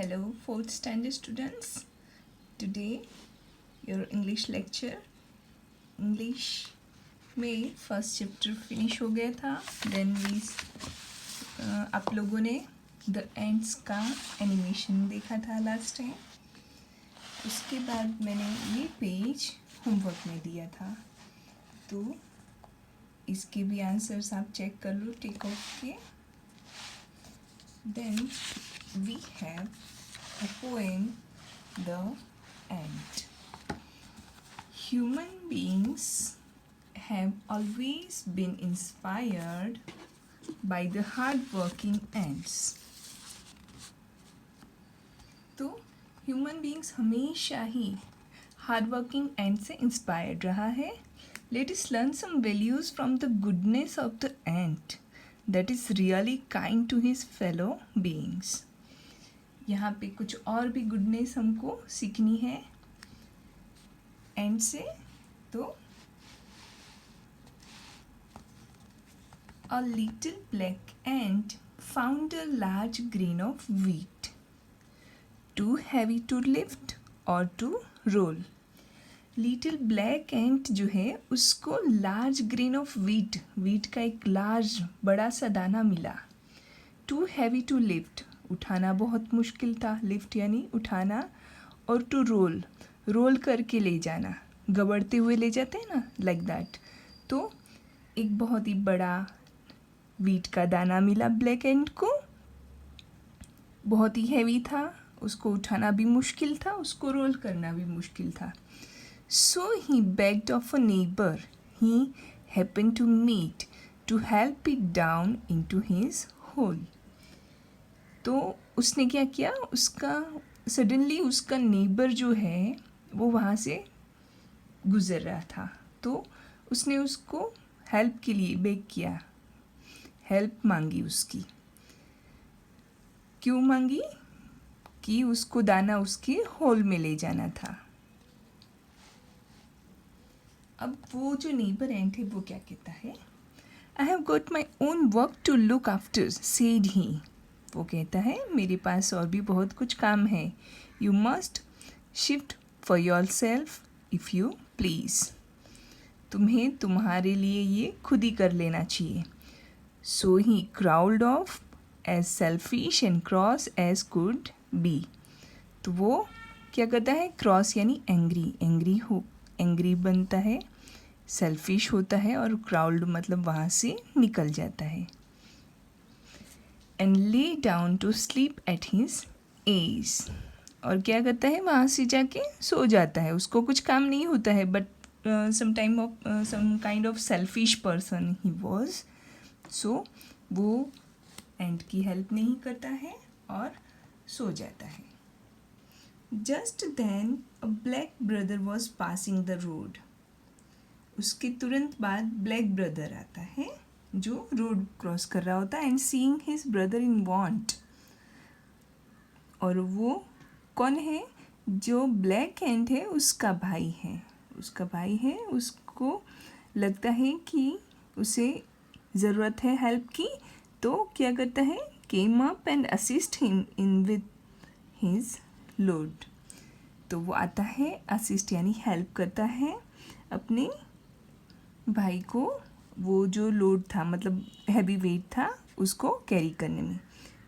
Hello, fourth standard students. Today, your English lecture. English में first chapter finish हो गया था. देन वी आप लोगों ने द एंड्स का एनिमेशन देखा था लास्ट टाइम. उसके बाद मैंने ये पेज होमवर्क में दिया था, तो इसके भी आंसर्स आप चेक कर लो टिक ऑफ के. Then we have a poem, The Ant. Human beings have always been inspired by the hard-working ants. तो ह्यूमन बींग्स हमेशा ही हार्ड-वर्किंग एंट से इंस्पायर्ड रहा है. Let us learn some values from the goodness of the ant that is really kind to his fellow beings. यहाँ पे कुछ और भी गुडनेस हमको सीखनी है एंड से. तो a little black ant found a large grain of wheat, too heavy to lift और to roll. Little black ant जो है उसको लार्ज ग्रेन ऑफ व्हीट का एक लार्ज बड़ा सा दाना मिला. टू हैवी टू लिफ्ट, उठाना बहुत मुश्किल था, लिफ्ट यानी उठाना, और टू रोल करके ले जाना, गबड़ते हुए ले जाते हैं ना, लाइक दैट. तो एक बहुत ही बड़ा व्हीट का दाना मिला ब्लैक एंट को. बहुत ही हैवी था, उसको उठाना भी मुश्किल था, उसको रोल करना भी मुश्किल था. सो ही begged of a neighbor he happened to meet to help it down into his hole. तो उसने क्या किया, सडनली उसका नेबर जो है वो वहाँ से गुज़र रहा था. तो उसने उसको हेल्प के लिए बेग किया, हेल्प मांगी उसकी. क्यों मांगी? कि उसको दाना उसके होल में ले जाना था. अब वो जो नेबर एंट है वो क्या कहता है, I have got my own work to look after said he. वो कहता है मेरे पास और भी बहुत कुछ काम है. You must shift for yourself if you please. तुम्हें तुम्हारे लिए ये खुद ही कर लेना चाहिए. So he crawled off as selfish and cross as could be. तो वो क्या करता है, क्रॉस यानी एंग्री बनता है, सेल्फिश होता है, और क्राउल्ड मतलब वहाँ से निकल जाता है. And lay down to sleep at his edge. और क्या करता है, वहाँ से जाके सो जाता है. उसको कुछ काम नहीं होता है, but some kind of selfish person he was. So वो एंड की हेल्प नहीं करता है और सो जाता है. Just then a black brother was passing the road. उसके तुरंत बाद ब्लैक ब्रदर आता है जो रोड क्रॉस कर रहा होता है. And seeing his brother in want. और वो कौन है, जो ब्लैक एंट है उसका भाई है. उसको लगता है कि उसे ज़रूरत है हेल्प की. तो क्या करता है, came up and assist him in with his load. तो वो आता है, असिस्ट यानी हेल्प करता है अपने भाई को, वो जो लोड था मतलब हैवी वेट था उसको कैरी करने में.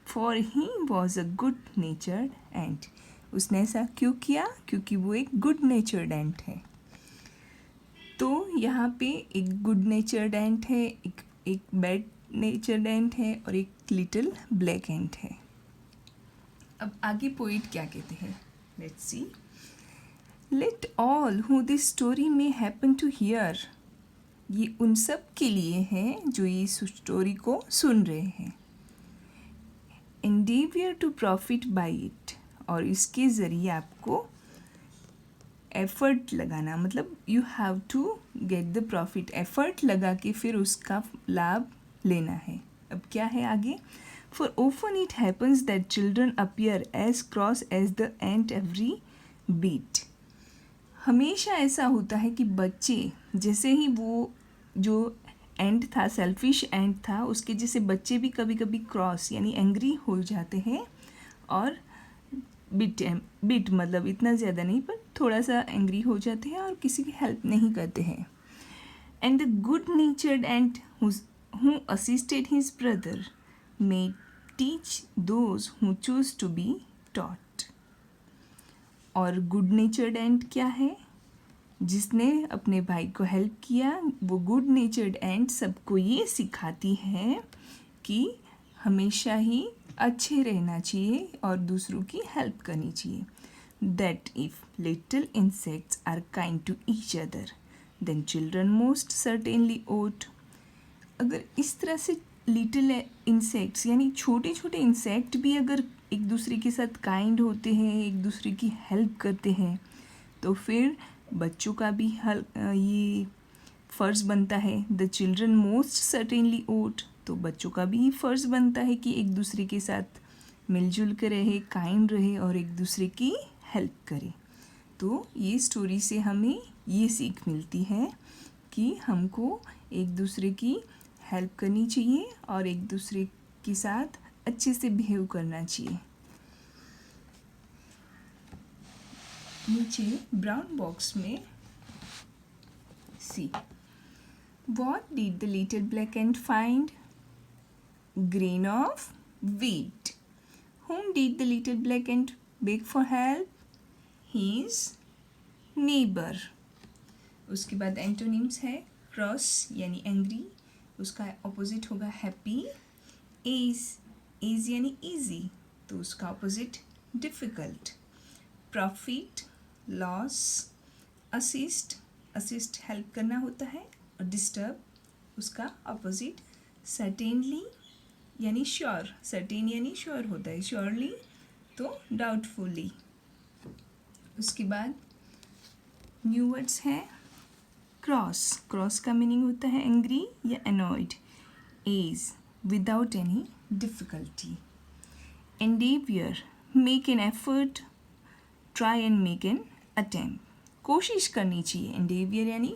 For he was a good natured ant. उसने ऐसा क्यों किया, क्योंकि वो एक गुड नेचर्ड एंट है. तो यहाँ पे एक गुड नेचर्ड एंट है, एक बैड नेचर्ड एंट है, और एक लिटिल ब्लैक एंट है. अब आगे पोइट क्या कहते हैं, let's see. Let all who this story में हैपन टू हियर. ये उन सब के लिए है जो ये स्टोरी को सुन रहे हैं. Endeavour to profit by it. और इसके ज़रिए आपको एफर्ट लगाना, मतलब you have to get the profit. Effort लगा के फिर उसका लाभ लेना है. अब क्या है आगे, for often it happens that children appear as cross as the ant every beat. हमेशा ऐसा होता है कि बच्चे, जैसे ही वो जो एंट था, सेल्फिश एंट था, उसके जैसे बच्चे भी कभी कभी क्रॉस यानी एंग्री हो जाते हैं और बिट मतलब इतना ज़्यादा नहीं, पर थोड़ा सा एंग्री हो जाते हैं और किसी की हेल्प नहीं करते हैं. And the good natured ant who assisted his brother may teach those who choose to be taught. और गुड नेचर्ड एंट क्या है? जिसने अपने भाई को हेल्प किया, वो गुड नेचर्ड एंट सबको ये सिखाती है कि हमेशा ही अच्छे रहना चाहिए और दूसरों की हेल्प करनी चाहिए. That if little insects are kind to each other then children most certainly ought. अगर इस तरह से लिटिल इंसेक्ट्स यानी छोटे छोटे इंसेक्ट भी अगर एक दूसरे के साथ काइंड होते हैं, एक दूसरे की हेल्प करते हैं, तो फिर बच्चों का भी ये फ़र्ज़ बनता है. द चिल्ड्रन मोस्ट सर्टेनली ओट, तो बच्चों का भी फ़र्ज़ बनता है कि एक दूसरे के साथ मिलजुल कर रहे, काइंड रहे और एक दूसरे की हेल्प करे. तो ये स्टोरी से हमें ये सीख मिलती है कि हमको एक दूसरे की हेल्प करनी चाहिए और एक दूसरे के साथ अच्छे से बिहेव करना चाहिए. नीचे ब्राउन बॉक्स में सी. What did the little black ant find? Grain of wheat. Whom did the little black ant beg for help? His neighbor. उसके बाद एंटोनिम्स है. क्रॉस यानी एंग्री, उसका अपोजिट होगा हैप्पी. एज यानी इजी, तो उसका opposite difficult. Profit, loss. Assist help करना होता है. और डिस्टर्ब, उसका अपोजिट सर्टेनली यानी श्योर. सर्टेन यानी श्योर होता है. श्योरली तो डाउटफुली. उसके बाद न्यू वर्ड्स हैं. क्रॉस का मीनिंग होता है एंग्री या annoyed. Ease without any difficulty. Endeavour make an effort, try and make an attempt. कोशिश करनी चाहिए. एंडेवियर यानी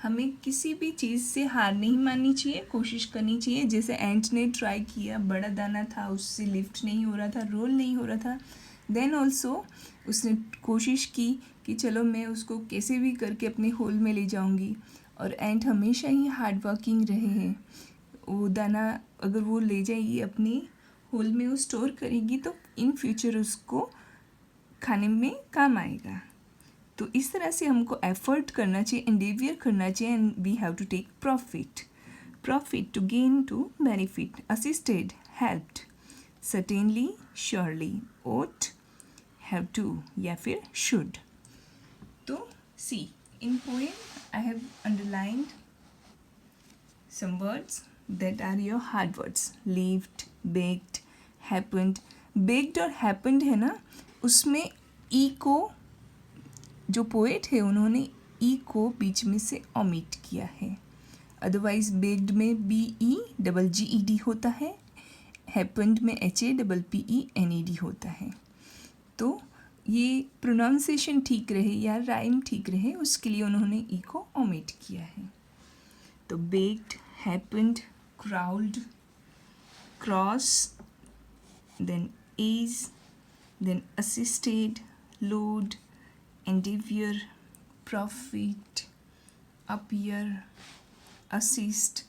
हमें किसी भी चीज़ से हार नहीं माननी चाहिए, कोशिश करनी चाहिए. जैसे एंट ने ट्राई किया, बड़ा दाना था, उससे लिफ्ट नहीं हो रहा था, रोल नहीं हो रहा था. देन ऑल्सो उसने कोशिश की कि चलो मैं उसको कैसे भी करके अपने होल में ले जाऊंगी. और एंट हमेशा ही हार्ड वर्किंग रहे हैं. वो दाना अगर वो ले जाएगी अपने होल में, वो स्टोर करेगी तो इन फ्यूचर उसको खाने में काम आएगा. तो इस तरह से हमको एफर्ट करना चाहिए, एंडेवियर करना चाहिए. And we have to take profit to gain, to benefit. Assisted, helped. Certainly, surely. Ought, have to या फिर शुड. तो see, in poem I have underlined some words that are your hard words. Lived, baked, happened. Baked और happened है ना, उसमें ई को, जो पोएट है उन्होंने ई को बीच में से ओमिट किया है. अदरवाइज बेक्ड में BEGGED होता है. हैपेंड में HAPPENED होता है. तो ये प्रोनाउंसिएशन ठीक रहे या राइम ठीक रहे, उसके लिए उन्होंने ई को ओमिट किया है. तो baked, happened, crowd, cross, then edge, then assisted, load, endeavor, profit, appear, assist,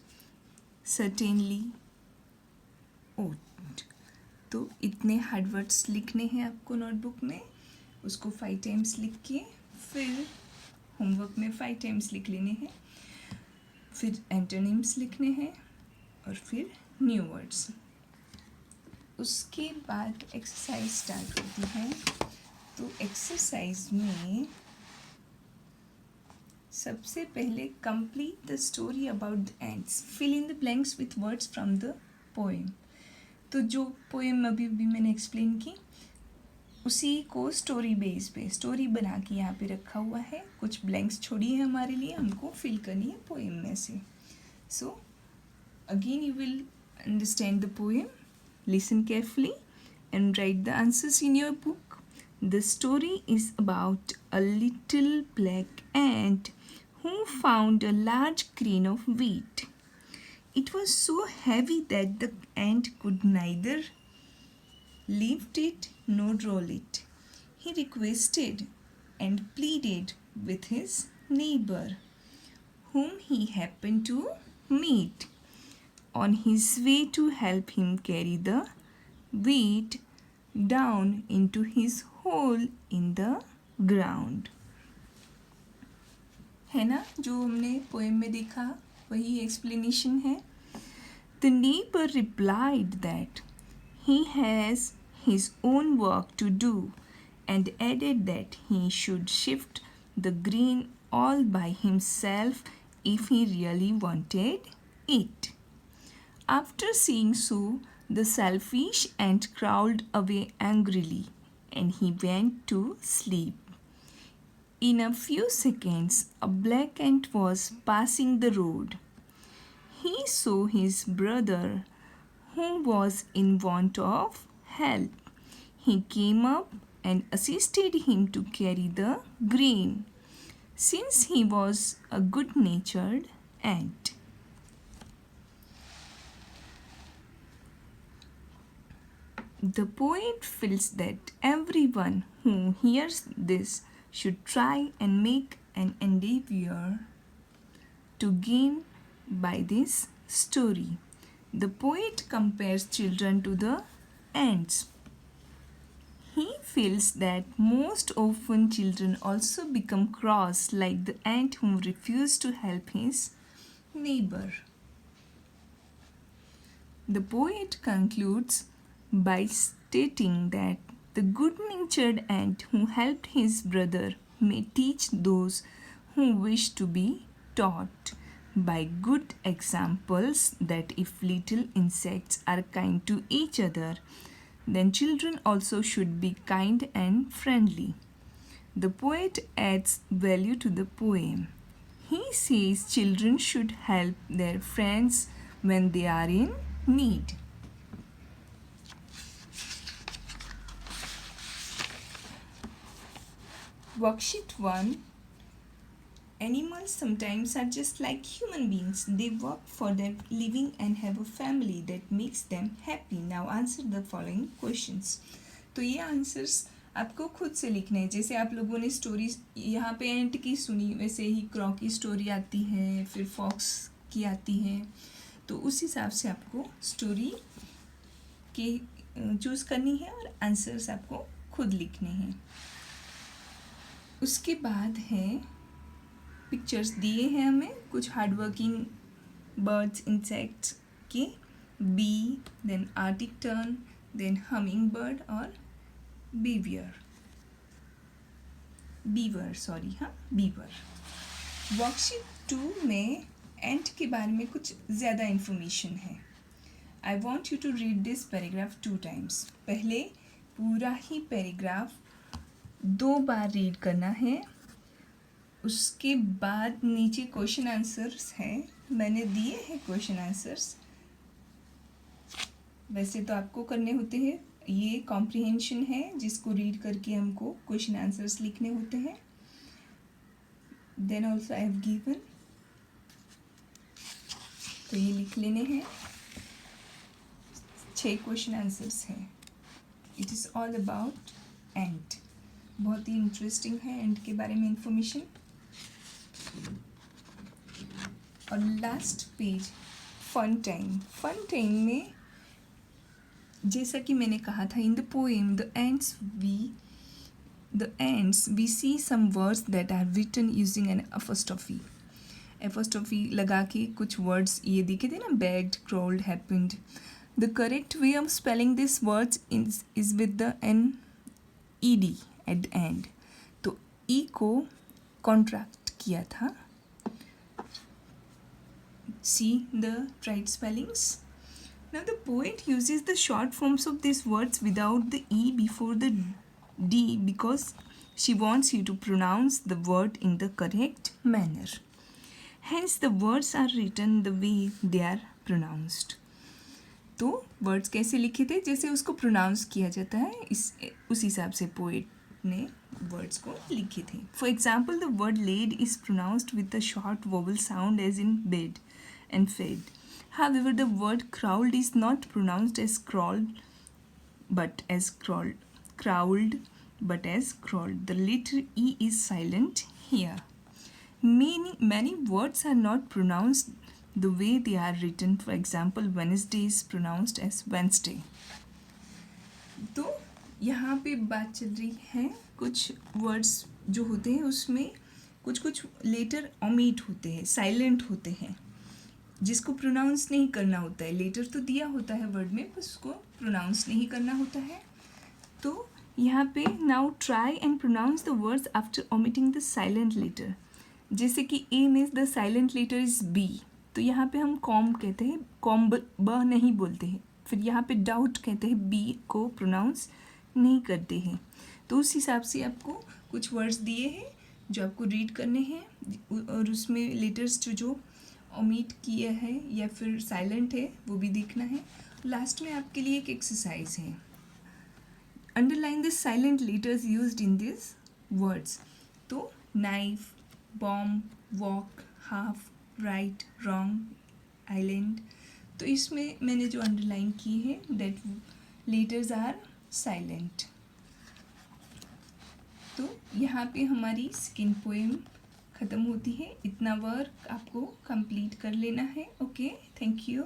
certainly, ought. तो इतने हार्ड वर्ड्स लिखने हैं आपको नोटबुक में. उसको 5 टाइम्स लिख के फिर होमवर्क में 5 टाइम्स लिख लेने हैं. फिर एंटोनिम्स लिखने हैं और फिर न्यू वर्ड्स. उसके बाद एक्सरसाइज स्टार्ट होती है. तो एक्सरसाइज में सबसे पहले complete the story about the ants. Fill in the blanks with words from the poem. तो जो पोएम अभी भी मैंने एक्सप्लेन की, उसी को स्टोरी बेस पे स्टोरी बना के यहाँ पे रखा हुआ है. कुछ ब्लैंक्स छोड़ी है हमारे लिए, हमको फिल करनी है पोएम में से. So again you will understand the poem. Listen carefully and right the answers in your book. The story is about a little black ant who found a large grain of wheat. It was so heavy that the ant could neither lift it nor roll it. he requested and pleaded with his neighbor, whom he happened to meet on his way to help him carry the wheat down into his hole in the ground. है ना, जो हमने poem में देखा वही explanation है. The neighbor replied that he has his own work to do and added that he should shift the grain all by himself if he really wanted it. After saying so, the selfish ant crawled away angrily and he went to sleep. In a few seconds, a black ant was passing the road. He saw his brother, who was in want of help. He came up and assisted him to carry the grain, since he was a good-natured ant. The poet feels that everyone who hears this should try and make an endeavor to gain by this story. The poet compares children to the ants. He feels that most often children also become cross like the ant who refused to help his neighbor. The poet concludes by stating that the good-natured ant who helped his brother may teach those who wish to be taught by good examples that if little insects are kind to each other, then children also should be kind and friendly. The poet adds value to the poem. He says children should help their friends when they are in need. Worksheet 1. Animals sometimes are just like human beings. They work for their living and have a family that makes them happy. Now answer the following questions. तो ये answers आपको खुद से लिखने हैं. जैसे आप लोगों ने स्टोरीज यहाँ पे एंट की सुनी, वैसे ही क्रॉ की स्टोरी आती है, फिर फॉक्स की आती है. तो उस हिसाब से आपको स्टोरी की चूज़ करनी है और आंसर्स आपको खुद लिखने हैं. उसके बाद है पिक्चर्स दिए हैं हमें कुछ हार्ड वर्किंग बर्ड्स इंसेक्ट्स के. Bee, then arctic tern, then hummingbird और बीवर. वर्कशीट 2 में एंट के बारे में कुछ ज़्यादा इन्फॉर्मेशन है. I want you to read this paragraph 2 times. पहले पूरा ही पैराग्राफ 2 बार रीड करना है. उसके बाद नीचे क्वेश्चन आंसर्स हैं, मैंने दिए हैं क्वेश्चन आंसर्स. वैसे तो आपको करने होते हैं. ये कॉम्प्रिहेंशन है जिसको रीड करके हमको क्वेश्चन आंसर्स लिखने होते हैं. Then also I have given, तो ये लिख लेने हैं. 6 क्वेश्चन आंसर्स हैं. It is all about ant. बहुत ही इंटरेस्टिंग है एंट के बारे में इंफॉर्मेशन. और लास्ट पेज फन टाइम में जैसा कि मैंने कहा था in the poem the ends we see some words that are written using an apostrophe लगा के कुछ वर्ड्स ये दिखे थे ना, begged, crawled, happened. The correct way of spelling this words is with the an ED at the end. तो E को contract किया था. See the right spellings. Now the poet uses the short forms of these words without the E before the D because she wants you to pronounce the word in the correct manner. Hence the words are written the way they are pronounced. तो words कैसे लिखे थे, जैसे उसको pronounce किया जाता है उस हिसाब से पोएट ने वर्ड्स को लिखे थे. For example the word lead is pronounced with the short vowel sound as in bed and fed. However, the word crowled is not pronounced as crawled but as crowled but as crawled. The letter E is silent here. Many words are not pronounced the way they are written. For example, Wednesday is pronounced as Wednesday. तो यहाँ पे बात चल रही है कुछ words जो होते हैं उसमें कुछ लेटर ओमिट होते हैं, साइलेंट होते हैं, जिसको प्रोनाउंस नहीं करना होता है. लेटर तो दिया होता है वर्ड में, बस उसको प्रोनाउंस नहीं करना होता है. तो यहाँ पे now try and pronounce the words after omitting the silent letter. जैसे कि ए में the silent letter is b, तो यहाँ पे हम कॉम कहते हैं, कॉम ब नहीं बोलते हैं. फिर यहाँ पे डाउट कहते हैं, बी को प्रोनाउंस नहीं करते हैं. तो उस हिसाब से आपको कुछ वर्ड्स दिए हैं जो आपको रीड करने हैं, और उसमें लेटर्स जो ओमिट किए हैं या फिर साइलेंट है वो भी देखना है. लास्ट में आपके लिए एक एक्सरसाइज है. Underline the silent letters used in this words. तो knife, bomb, walk, half, write, wrong, island. तो इसमें मैंने जो अंडरलाइन की है दैट लेटर्स आर साइलेंट. तो यहाँ पे हमारी सेकेंड पोएम ख़त्म होती है. इतना वर्क आपको कंप्लीट कर लेना है. Okay, thank you.